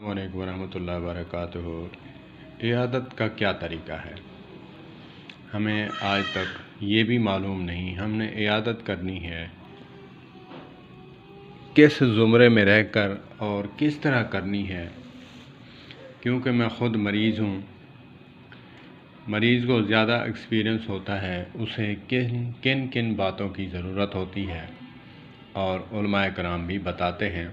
السلام علیکم ورحمۃ اللہ وبرکاتہ۔ عیادت کا کیا طریقہ ہے؟ ہمیں آج تک یہ بھی معلوم نہیں ہم نے عیادت کرنی ہے کس زمرے میں رہ کر اور کس طرح کرنی ہے، کیونکہ میں خود مریض ہوں۔ مریض کو زیادہ ایکسپیرئنس ہوتا ہے اسے کن کن باتوں کی ضرورت ہوتی ہے، اور علماء کرام بھی بتاتے ہیں۔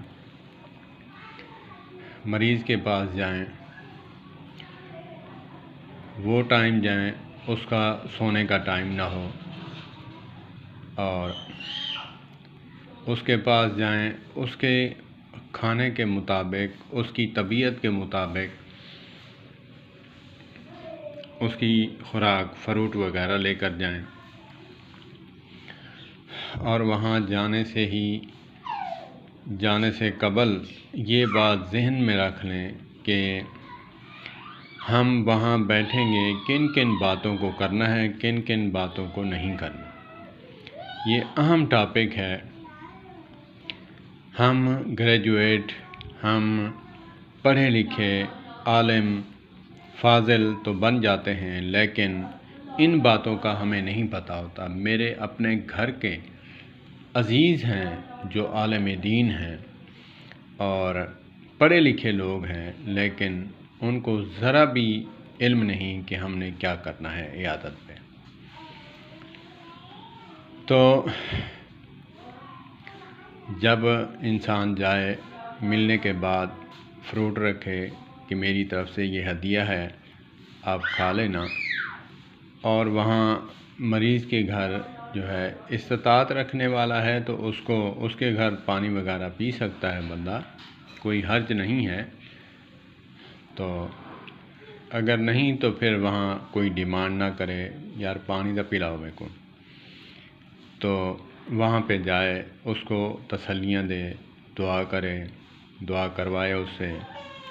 مریض کے پاس جائیں، وہ ٹائم جائیں اس کا سونے کا ٹائم نہ ہو، اور اس کے پاس جائیں اس کے کھانے کے مطابق، اس کی طبیعت کے مطابق اس کی خوراک فروٹ وغیرہ لے کر جائیں، اور وہاں جانے سے قبل یہ بات ذہن میں رکھ لیں کہ ہم وہاں بیٹھیں گے، کن کن باتوں کو کرنا ہے، کن کن باتوں کو نہیں کرنا۔ یہ اہم ٹاپک ہے۔ ہم گریجویٹ، ہم پڑھے لکھے عالم فاضل تو بن جاتے ہیں، لیکن ان باتوں کا ہمیں نہیں پتہ ہوتا۔ میرے اپنے گھر کے عزیز ہیں جو عالم دین ہیں اور پڑھے لکھے لوگ ہیں، لیکن ان کو ذرا بھی علم نہیں کہ ہم نے کیا کرنا ہے عیادت پہ۔ تو جب انسان جائے، ملنے کے بعد فروٹ رکھے کہ میری طرف سے یہ ہدیہ ہے، آپ کھا لینا، اور وہاں مریض کے گھر جو ہے استطاعت رکھنے والا ہے تو اس کے گھر پانی وغیرہ پی سکتا ہے بندہ، کوئی حرج نہیں ہے۔ تو اگر نہیں تو پھر وہاں کوئی ڈیمانڈ نہ کرے، یار پانی تو پلاؤ میرے کو، تو وہاں پہ جائے، اس کو تسلیاں دے، دعا کرے، دعا کروائے اس سے،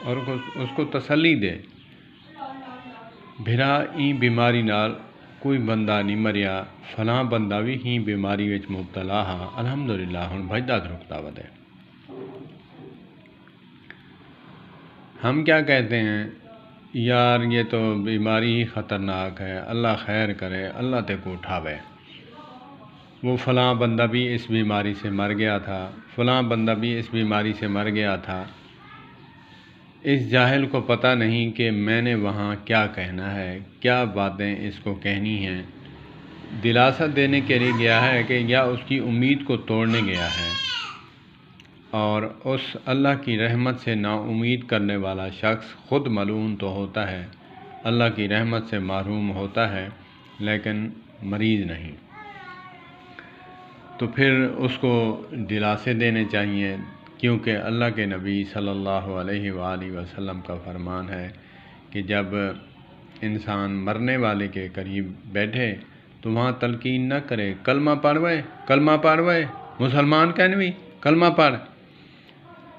اور اس کو تسلی دے، بھرا این بیماری نال کوئی بندہ نہیں مریا، فلاں بندہ بھی ہی بیماری وچ مبتلا ہا، الحمدللہ ہن بھجدا دھرکتا ودے۔ ہم کیا کہتے ہیں، یار یہ تو بیماری ہی خطرناک ہے، اللہ خیر کرے، اللہ تے کو اٹھاوے، وہ فلاں بندہ بھی اس بیماری سے مر گیا تھا، فلاں بندہ بھی اس بیماری سے مر گیا تھا۔ اس جاہل کو پتہ نہیں کہ میں نے وہاں کیا کہنا ہے، کیا باتیں اس کو کہنی ہیں۔ دلاسا دینے کے لیے گیا ہے کہ یا اس کی امید کو توڑنے گیا ہے، اور اس اللہ کی رحمت سے نا امید کرنے والا شخص خود ملعون تو ہوتا ہے، اللہ کی رحمت سے محروم ہوتا ہے، لیکن مریض نہیں۔ تو پھر اس کو دلاسے دینے چاہیے، کیونکہ اللہ کے نبی صلی اللہ علیہ وآلہ وسلم کا فرمان ہے کہ جب انسان مرنے والے کے قریب بیٹھے تو وہاں تلقین نہ کرے، کلمہ پڑھوے، کلمہ پڑھوے، مسلمان کہنوی، کلمہ پڑھ۔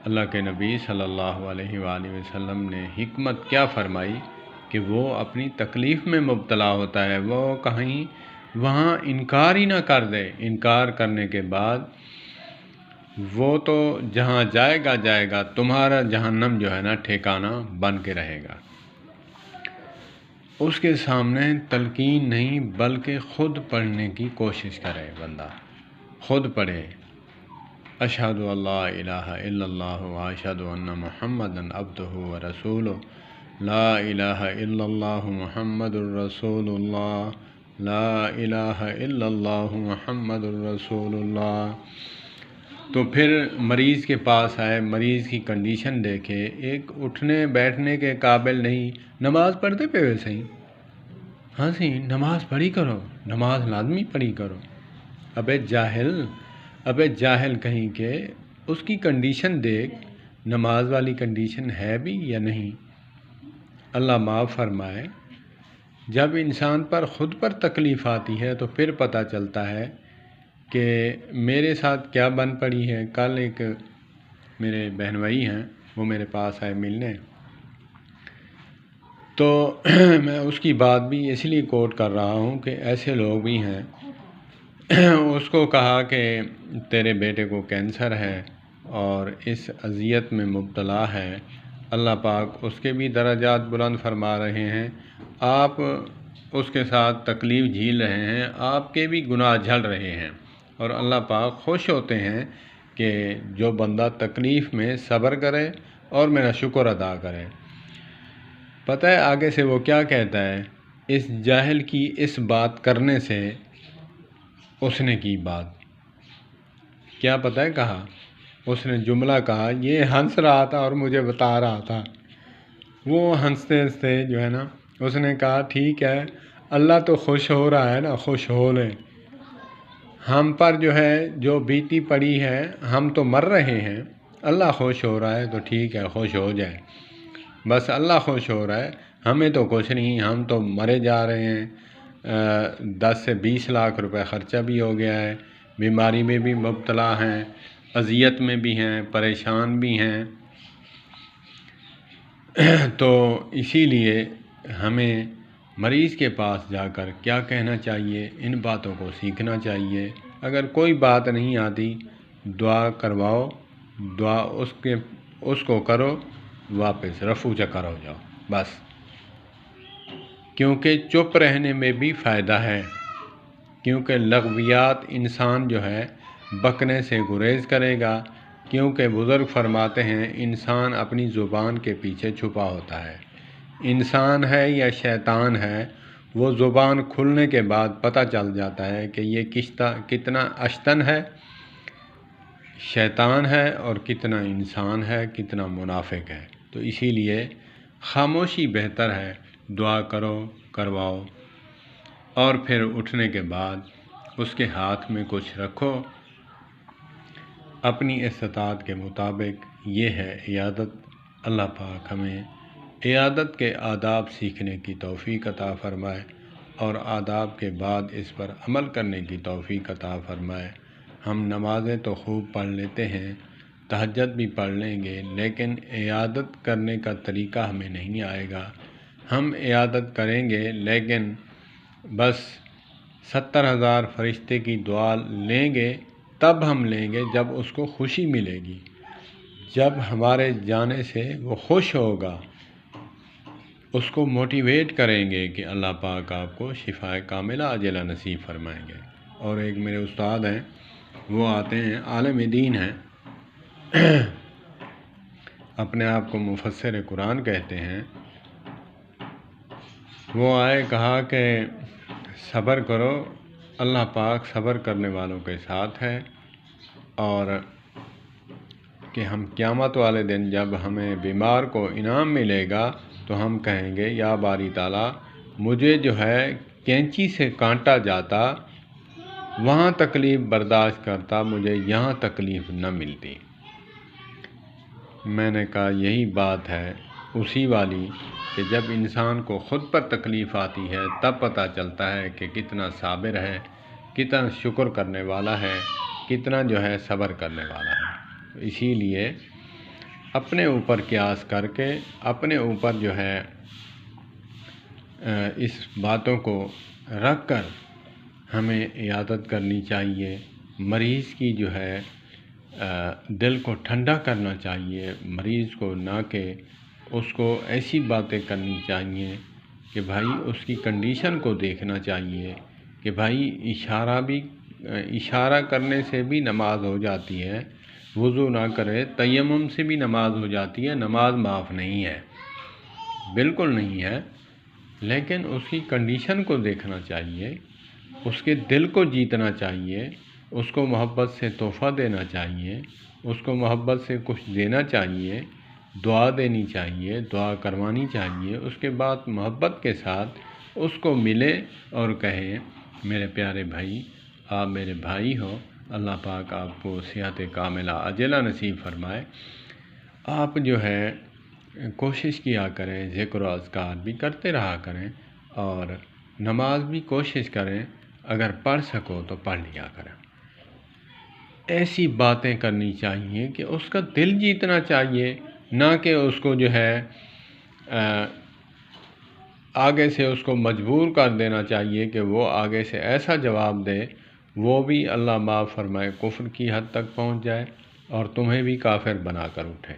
اللہ کے نبی صلی اللہ علیہ وآلہ وسلم نے حکمت کیا فرمائی کہ وہ اپنی تکلیف میں مبتلا ہوتا ہے، وہ کہیں وہاں انکار ہی نہ کر دے۔ انکار کرنے کے بعد وہ تو جہاں جائے گا، تمہارا جہنم جو ہے نا ٹھکانہ بن کے رہے گا۔ اس کے سامنے تلقین نہیں بلکہ خود پڑھنے کی کوشش کرے، بندہ خود پڑھے، اشہد ان لا الہ الا اللہ و اشہد ان محمدا عبدہ و رسولہ، لا الہ الا اللہ محمد الرسول اللہ، لا الہ الا اللہ محمد الرسول اللہ۔ تو پھر مریض کے پاس آئے، مریض کی کنڈیشن دیکھے، ایک اٹھنے بیٹھنے کے قابل نہیں، نماز پڑھتے پہ ویسے ہی، ہاں سی نماز پڑھی کرو، نماز لازمی پڑھی کرو۔ ابے جاہل کہیں کہ اس کی کنڈیشن دیکھ، نماز والی کنڈیشن ہے بھی یا نہیں۔ اللہ معاف فرمائے، جب انسان پر خود پر تکلیف آتی ہے تو پھر پتہ چلتا ہے کہ میرے ساتھ کیا بن پڑی ہے۔ کل ایک میرے بہن بھائی ہیں، وہ میرے پاس آئے ملنے، تو میں اس کی بات بھی اس لیے کوٹ کر رہا ہوں کہ ایسے لوگ بھی ہیں۔ اس کو کہا کہ تیرے بیٹے کو کینسر ہے اور اس اذیت میں مبتلا ہے، اللہ پاک اس کے بھی درجات بلند فرما رہے ہیں، آپ اس کے ساتھ تکلیف جھیل رہے ہیں، آپ کے بھی گناہ جھڑ رہے ہیں، اور اللہ پاک خوش ہوتے ہیں کہ جو بندہ تکلیف میں صبر کرے اور میرا شکر ادا کرے۔ پتہ ہے آگے سے وہ کیا کہتا ہے؟ اس جاہل کی اس بات کرنے سے اس نے کی بات کیا پتہ ہے کہا؟ اس نے جملہ کہا، یہ ہنس رہا تھا اور مجھے بتا رہا تھا۔ وہ ہنستے ہنستے جو ہے نا، اس نے کہا ٹھیک ہے، اللہ تو خوش ہو رہا ہے نا، خوش ہو لے، ہم پر جو ہے جو بیتی پڑی ہے ہم تو مر رہے ہیں، اللہ خوش ہو رہا ہے تو ٹھیک ہے، خوش ہو جائے، بس اللہ خوش ہو رہا ہے، ہمیں تو کچھ نہیں، ہم تو مرے جا رہے ہیں، 10 سے 20 لاکھ روپے خرچہ بھی ہو گیا ہے، بیماری میں بھی مبتلا ہیں، اذیت میں بھی ہیں، پریشان بھی ہیں، تو اسی لیے ہمیں مریض کے پاس جا کر کیا کہنا چاہیے؟ ان باتوں کو سیکھنا چاہیے۔ اگر کوئی بات نہیں آتی، دعا کرواؤ، دعا اس کو کرو، واپس رفو چکر ہو جاؤ بس، کیونکہ چپ رہنے میں بھی فائدہ ہے، کیونکہ لغویات انسان جو ہے بکنے سے گریز کرے گا، کیونکہ بزرگ فرماتے ہیں انسان اپنی زبان کے پیچھے چھپا ہوتا ہے، انسان ہے یا شیطان ہے، وہ زبان کھلنے کے بعد پتہ چل جاتا ہے کہ یہ کتنا اشتن ہے، شیطان ہے، اور کتنا انسان ہے، کتنا منافق ہے۔ تو اسی لیے خاموشی بہتر ہے، دعا کرو، کرواؤ، اور پھر اٹھنے کے بعد اس کے ہاتھ میں کچھ رکھو اپنی استطاعت کے مطابق۔ یہ ہے عیادت۔ اللہ پاک ہمیں عیادت کے آداب سیکھنے کی توفیق عطا فرمائے، اور آداب کے بعد اس پر عمل کرنے کی توفیق عطا فرمائے۔ ہم نمازیں تو خوب پڑھ لیتے ہیں، تہجد بھی پڑھ لیں گے، لیکن عیادت کرنے کا طریقہ ہمیں نہیں آئے گا۔ ہم عیادت کریں گے لیکن بس 70,000 فرشتے کی دعا لیں گے، تب ہم لیں گے جب اس کو خوشی ملے گی، جب ہمارے جانے سے وہ خوش ہوگا، اس کو موٹیویٹ کریں گے کہ اللہ پاک آپ کو شفاء کاملہ عاجلہ نصیب فرمائیں گے۔ اور ایک میرے استاد ہیں، وہ آتے ہیں، عالم دین ہیں، اپنے آپ کو مفسر قرآن کہتے ہیں، وہ آئے، کہا کہ صبر کرو، اللہ پاک صبر کرنے والوں کے ساتھ ہے، اور کہ ہم قیامت والے دن جب ہمیں بیمار کو انعام ملے گا تو ہم کہیں گے یا باری تعالیٰ، مجھے جو ہے کینچی سے کانٹا جاتا، وہاں تکلیف برداشت کرتا، مجھے یہاں تکلیف نہ ملتی۔ میں نے کہا یہی بات ہے اسی والی کہ جب انسان کو خود پر تکلیف آتی ہے تب پتہ چلتا ہے کہ کتنا صابر ہے، کتنا شکر کرنے والا ہے، کتنا جو ہے صبر کرنے والا ہے۔ اسی لیے اپنے اوپر قیاس کر کے اپنے اوپر جو ہے اس باتوں کو رکھ کر ہمیں عیادت کرنی چاہیے، مریض کی جو ہے دل کو ٹھنڈا کرنا چاہیے، مریض کو نہ کہ اس کو ایسی باتیں کرنی چاہیے کہ بھائی اس کی کنڈیشن کو دیکھنا چاہیے کہ بھائی اشارہ کرنے سے بھی نماز ہو جاتی ہے، وضو نہ کرے تیمم سے بھی نماز ہو جاتی ہے، نماز معاف نہیں ہے، بالکل نہیں ہے، لیکن اس کی کنڈیشن کو دیکھنا چاہیے، اس کے دل کو جیتنا چاہیے، اس کو محبت سے تحفہ دینا چاہیے، اس کو محبت سے کچھ دینا چاہیے، دعا دینی چاہیے، دعا کروانی چاہیے، اس کے بعد محبت کے ساتھ اس کو ملے اور کہے میرے پیارے بھائی، آپ میرے بھائی ہو، اللہ پاک آپ کو صحت کاملہ عاجلہ نصیب فرمائے۔ آپ جو ہے کوشش کیا کریں، ذکر و اذکار بھی کرتے رہا کریں، اور نماز بھی کوشش کریں، اگر پڑھ سکو تو پڑھ لیا کریں۔ ایسی باتیں کرنی چاہیے کہ اس کا دل جیتنا چاہیے، نہ کہ اس کو جو ہے آگے سے اس کو مجبور کر دینا چاہیے کہ وہ آگے سے ایسا جواب دے، وہ بھی اللہ معاف فرمائے کفر کی حد تک پہنچ جائے اور تمہیں بھی کافر بنا کر اٹھے۔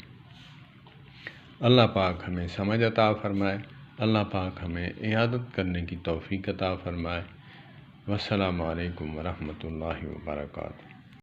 اللہ پاک ہمیں سمجھ عطا فرمائے، اللہ پاک ہمیں عیادت کرنے کی توفیق عطا فرمائے۔ والسلام علیکم ورحمۃ اللہ وبرکاتہ۔